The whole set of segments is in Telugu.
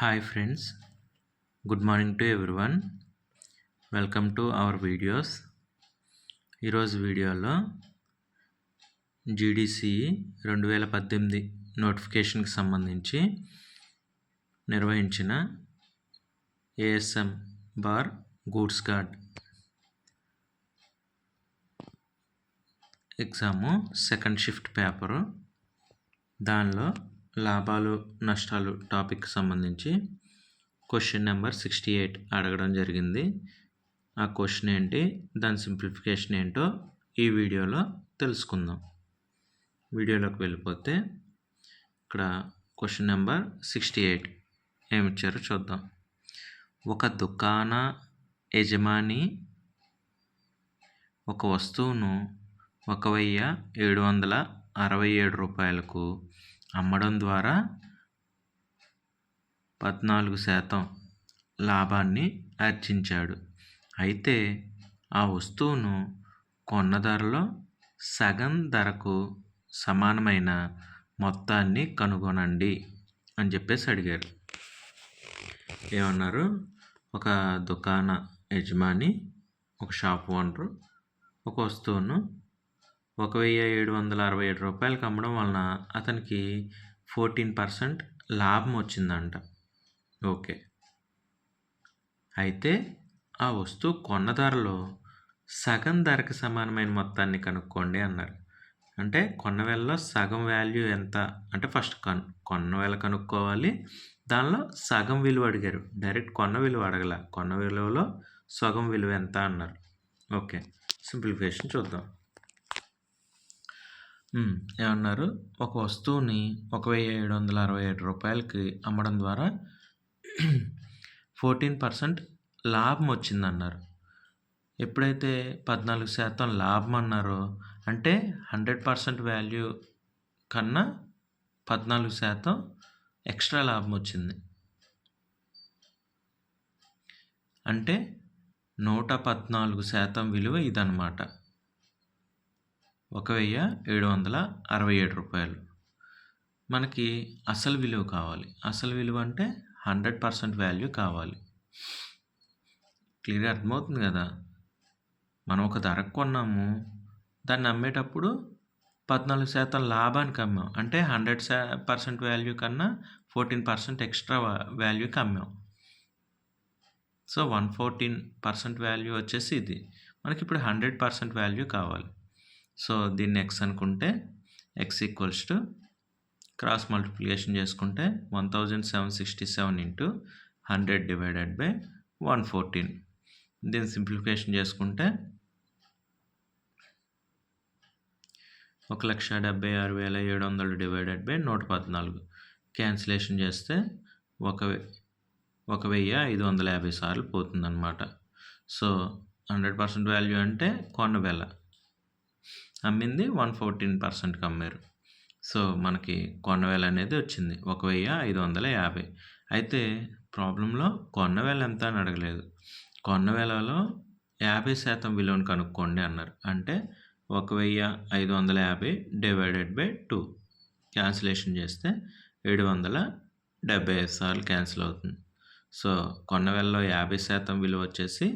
Hi friends, good morning to everyone. Welcome to our videos. ఈరోజు వీడియోలో జీడీసీ 2018 నోటిఫికేషన్కి సంబంధించి నిర్వహించిన ASM bar goods guard exam second shift paper, దానిలో లాభాలు నష్టాలు టాపిక్కి సంబంధించి క్వశ్చన్ నెంబర్ 68 అడగడం జరిగింది. ఆ క్వశ్చన్ ఏంటి, దాని సింప్లిఫికేషన్ ఏంటో ఈ వీడియోలో తెలుసుకుందాం. వీడియోలోకి వెళ్ళిపోతే ఇక్కడ క్వశ్చన్ నెంబర్ 68 ఏమిచ్చారో చూద్దాం. ఒక దుకాణ యజమాని ఒక వస్తువును 1767 రూపాయలకు అమ్మడం ద్వారా 14% లాభాన్ని ఆర్జించాడు. అయితే ఆ వస్తువును కొన్న ధరలో సగం ధరకు సమానమైన మొత్తాన్ని కనుగొనండి అని చెప్పేసి అడిగారు. ఏమన్నారు, ఒక దుకాణ యజమాని, ఒక షాప్ ఓనరు ఒక వస్తువును 1767 రూపాయలకు అమ్మడం వలన అతనికి 14% లాభం వచ్చిందంట. ఓకే, అయితే ఆ వస్తువు కొన్న ధరలో సగం ధరకు సమానమైన మొత్తాన్ని కనుక్కోండి అన్నారు. అంటే కొన్న వేళలో సగం వాల్యూ ఎంత అంటే ఫస్ట్ కొన్న వేళ కనుక్కోవాలి, దానిలో సగం విలువ అడిగారు. డైరెక్ట్ కొన్న విలువ అడగల, కొన్న విలువలో సగం విలువ ఎంత అన్నారు. ఓకే, సింప్లిఫికేషన్ చూద్దాం. ఏమన్నారు, ఒక వస్తువుని 1767 రూపాయలకి అమ్మడం ద్వారా 14% లాభం వచ్చిందన్నారు. ఎప్పుడైతే 14% లాభం అన్నారో అంటే 100% వాల్యూ కన్నా 14% ఎక్స్ట్రా లాభం వచ్చింది. అంటే 114% విలువ ఇదన్నమాట, 1767 రూపాయలు. మనకి అసలు విలువ కావాలి. అసలు విలువ అంటే 100% వాల్యూ కావాలి. క్లియర్గా అర్థమవుతుంది కదా. మనం ఒక ధరకు కొన్నాము, దాన్ని అమ్మేటప్పుడు 14% లాభానికి అమ్మాం. అంటే 100% వాల్యూ కన్నా 14% ఎక్స్ట్రా వాల్యూకి అమ్మాం. సో 114% వాల్యూ వచ్చేసి ఇది. మనకి ఇప్పుడు 100% వాల్యూ కావాలి. సో దీన్ని ఎక్స్ అనుకుంటే X equals to cross multiplication చేసుకుంటే 1767 ఇంటూ 100 డివైడెడ్ బై 114. దీన్ని సింప్లిఫికేషన్ చేసుకుంటే 1,76,700 డివైడెడ్ బై 114. క్యాన్సిలేషన్ చేస్తే 1,550 సార్లు పోతుందన్నమాట. సో 100% వాల్యూ అంటే కొన్న వెల, అమ్మింది 114%కి అమ్మారు. సో మనకి కొన్న వేల అనేది వచ్చింది 1,550. అయితే ప్రాబ్లంలో కొన్న వేల ఎంత అని అడగలేదు. కొన్న వేలలో 50% విలువను కనుక్కోండి అన్నారు. అంటే 1,550 డివైడెడ్ బై 2 క్యాన్సిలేషన్ చేస్తే 775 సార్లు క్యాన్సిల్ అవుతుంది. సో కొన్న వేలలో 50% విలువ వచ్చేసి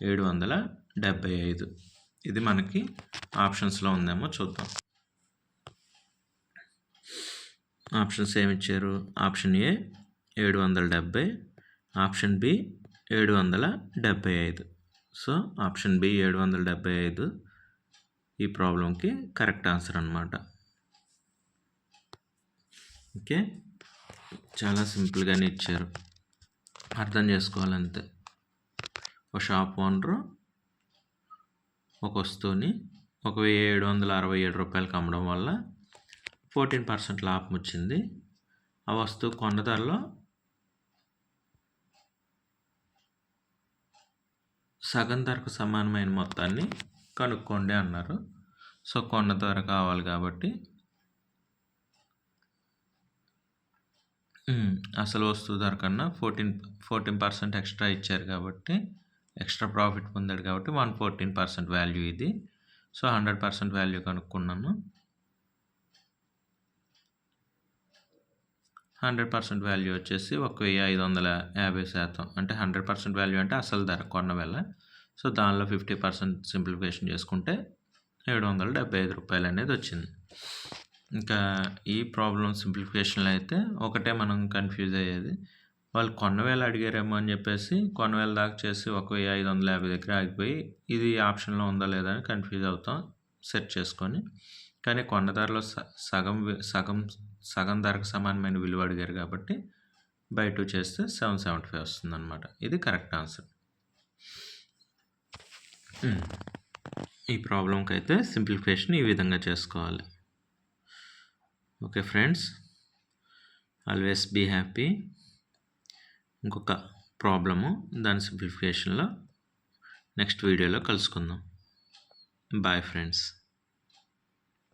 775. ఇది మనకి ఆప్షన్స్లో ఉందేమో చూద్దాం. ఆప్షన్స్ ఏమిచ్చారు, option A 770, option B 775. So option B 775 ఈ ప్రాబ్లంకి కరెక్ట్ ఆన్సర్ అన్నమాట. ఓకే, చాలా సింపుల్గానే ఇచ్చారు, అర్థం చేసుకోవాలంతే. ఒక షాప్ ఓనరు ఒక వస్తువుని 1767 రూపాయలకి అమ్మడం వల్ల 14% లాభం వచ్చింది. ఆ వస్తువు కొన్న ధరలో సగం ధరకు సమానమైన మొత్తాన్ని కనుక్కోండి అన్నారు. సో కొన్న ధర కావాలి కాబట్టి అసలు వస్తువు ధర కన్నా 14% ఎక్స్ట్రా ఇచ్చారు కాబట్టి, ఎక్స్ట్రా ప్రాఫిట్ పొందాడు కాబట్టి 114% వాల్యూ ఇది. So 100% value కనుక్కున్నాను. 100% వాల్యూ వచ్చేసి 1550%. అంటే 100% వాల్యూ అంటే అసలు ధర కొన్న వేళ. సో, దానిలో 50% సింప్లిఫికేషన్ చేసుకుంటే రూ. 775 అనేది వచ్చింది. ఇంకా ఈ ప్రాబ్లమ్ సింప్లిఫికేషన్‌లో అయితే ఒకటే మనం కన్‌ఫ్యూజ్ అయ్యేది. వాళ్ళు కొన్న వేళ అడిగారేమో అని చెప్పేసి కొన్న వేళ దాకా చేసి 1550 దగ్గర ఆగిపోయి ఇది ఆప్షన్‌లో ఉందా లేదా అని కన్‌ఫ్యూజ్ అవుతాం సెట్ చేసుకొని. కానీ కొన్న ధరలో సగం ధరకు సమానమైన విలువ అడిగారు కాబట్టి బై 2 చేస్తే 775 వస్తుందన్నమాట. ఇది కరెక్ట్ ఆన్సర్. ఈ ప్రాబ్లంకి అయితే సింప్లిఫికేషన్ ఈ విధంగా చేసుకోవాలి. Okay friends, always be happy. ఇంకొక ప్రాబ్లము దాని సింప్లిఫికేషన్లో నెక్స్ట్ వీడియోలో కలుసుకుందాం. Bye friends.